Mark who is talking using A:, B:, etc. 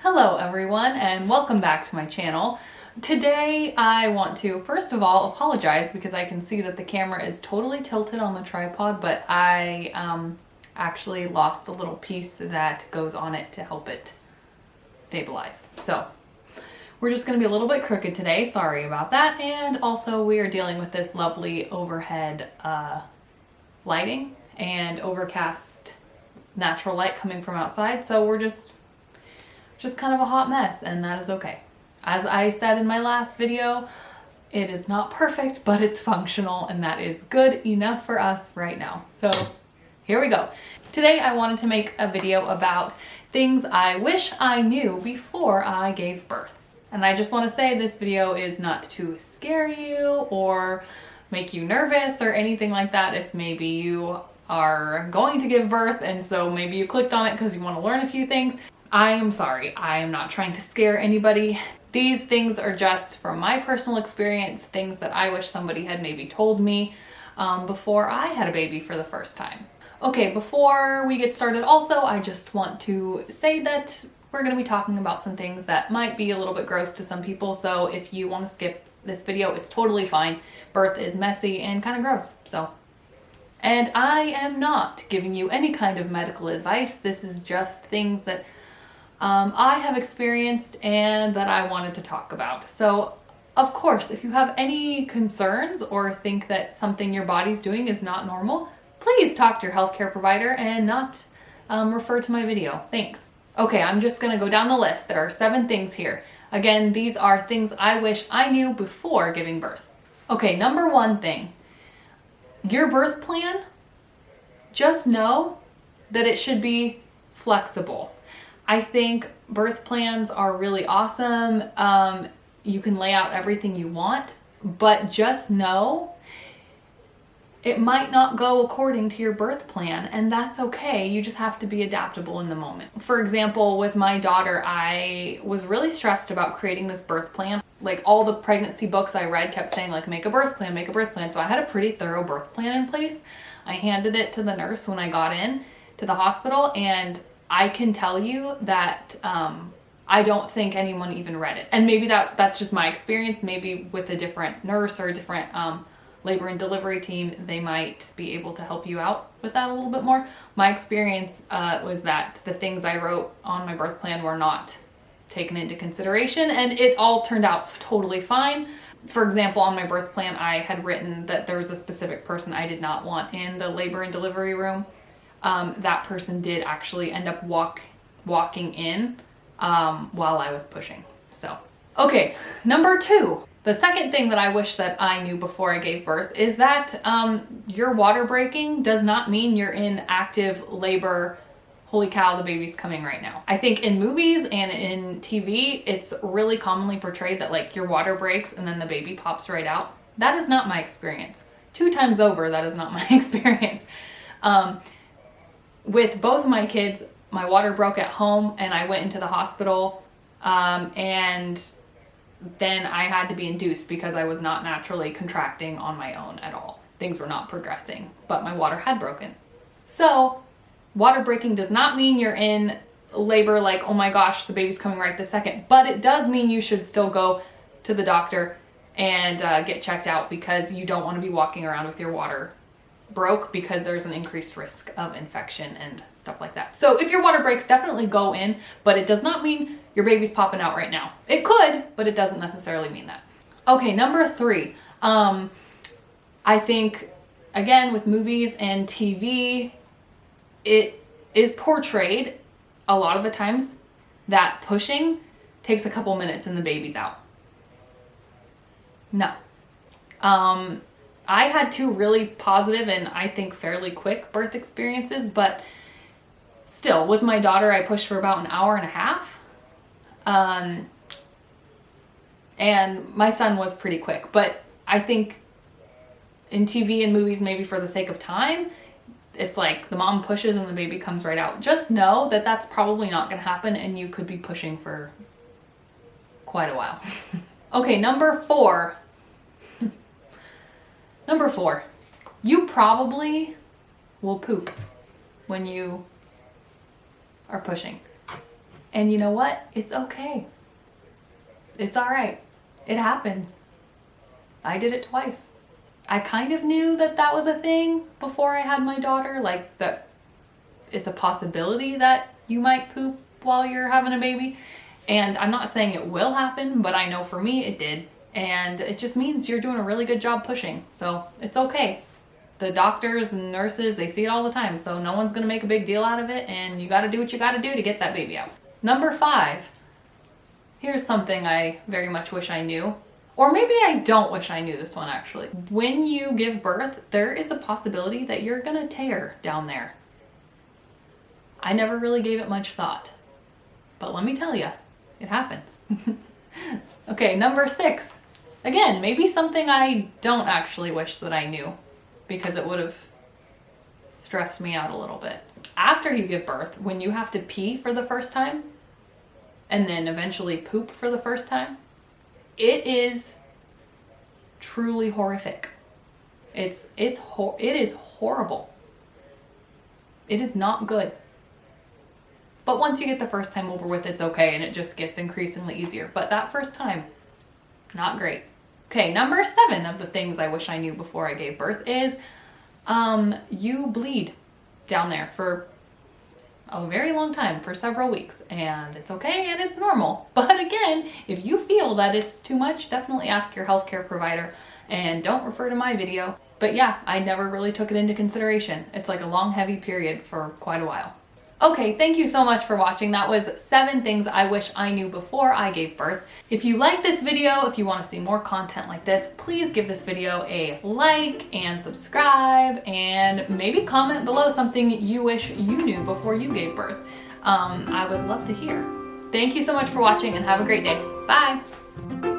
A: Hello everyone and welcome back to my channel. Today I want to first of all apologize because I can see that the camera is totally tilted on the tripod, but I actually lost the little piece that goes on it to help it stabilize. So we're just going to be a little bit crooked today, sorry about that, and also we are dealing with this lovely overhead lighting and overcast natural light coming from outside, so we're just kind of a hot mess, and that is okay. As I said in my last video, it is not perfect, but it's functional, and that is good enough for us right now. So here we go. Today I wanted to make a video about things I wish I knew before I gave birth. And I just want to say this video is not to scare you or make you nervous or anything like that. If maybe you are going to give birth and so maybe you clicked on it because you want to learn a few things, I am sorry. I am not trying to scare anybody. These things are just from my personal experience, things that I wish somebody had maybe told me before I had a baby for the first time. Okay, before we get started also, I just want to say that we're going to be talking about some things that might be a little bit gross to some people, so if you want to skip this video, it's totally fine. Birth is messy and kind of gross, so. And I am not giving you any kind of medical advice. This is just things that I have experienced and that I wanted to talk about. So, of course, if you have any concerns or think that something your body's doing is not normal, please talk to your healthcare provider and not refer to my video. Thanks. Okay, I'm just gonna go down the list. There are 7 things here. Again, these are things I wish I knew before giving birth. Okay, number 1 thing. Your birth plan, just know that it should be flexible. I think birth plans are really awesome. You can lay out everything you want, but just know it might not go according to your birth plan, and that's okay. You just have to be adaptable in the moment. For example, with my daughter, I was really stressed about creating this birth plan. Like, all the pregnancy books I read kept saying, like, make a birth plan, make a birth plan. So I had a pretty thorough birth plan in place. I handed it to the nurse when I got in to the hospital, and I can tell you that I don't think anyone even read it. And maybe that's just my experience. Maybe with a different nurse or a different labor and delivery team, they might be able to help you out with that a little bit more. My experience was that the things I wrote on my birth plan were not taken into consideration, and it all turned out totally fine. For example, on my birth plan, I had written that there was a specific person I did not want in the labor and delivery room. That person did actually end up walking in while I was pushing. So, okay, number 2. The second thing that I wish that I knew before I gave birth is that your water breaking does not mean you're in active labor. Holy cow, the baby's coming right now. I think in movies and in TV, it's really commonly portrayed that, like, your water breaks and then the baby pops right out. That is not my experience. 2 times over, that is not my experience. With both of my kids, my water broke at home and I went into the hospital, and then I had to be induced because I was not naturally contracting on my own at all. Things were not progressing, but my water had broken. So water breaking does not mean you're in labor, like, oh my gosh, the baby's coming right this second, but it does mean you should still go to the doctor and get checked out, because you don't want to be walking around with your water broke, because there's an increased risk of infection and stuff like that. So if your water breaks, definitely go in, but it does not mean your baby's popping out right now. It could, but it doesn't necessarily mean that. Okay, number 3. I think, again, with movies and TV, it is portrayed a lot of the times that pushing takes a couple minutes and the baby's out. No. I had 2 really positive and I think fairly quick birth experiences, but still, with my daughter, I pushed for about an hour and a half. And my son was pretty quick, but I think in TV and movies, maybe for the sake of time, it's like the mom pushes and the baby comes right out. Just know that that's probably not going to happen, and you could be pushing for quite a while. Okay, number 4. Number 4, you probably will poop when you are pushing. And you know what? It's okay. It's all right. It happens. I did it twice. I kind of knew that that was a thing before I had my daughter, like that it's a possibility that you might poop while you're having a baby. And I'm not saying it will happen, but I know for me it did. And it just means you're doing a really good job pushing. So it's okay. The doctors and nurses, they see it all the time. So no one's gonna make a big deal out of it, and you gotta do what you gotta do to get that baby out. Number 5. Here's something I very much wish I knew. Or maybe I don't wish I knew this one actually. When you give birth, there is a possibility that you're gonna tear down there. I never really gave it much thought, but let me tell you, it happens. Okay, number 6. Again, maybe something I don't actually wish that I knew because it would have stressed me out a little bit. After you give birth, when you have to pee for the first time and then eventually poop for the first time, it is truly horrific. It is horrible. It is not good. But once you get the first time over with, it's okay, and it just gets increasingly easier. But that first time, not great. Okay, number 7 of the things I wish I knew before I gave birth is you bleed down there for a very long time, for several weeks, and it's okay and it's normal. But again, if you feel that it's too much, definitely ask your healthcare provider and don't refer to my video. But yeah, I never really took it into consideration. It's like a long, heavy period for quite a while. Okay, thank you so much for watching. That was 7 things I wish I knew before I gave birth. If you like this video, if you want to see more content like this, please give this video a like and subscribe, and maybe comment below something you wish you knew before you gave birth. I would love to hear. Thank you so much for watching and have a great day. Bye!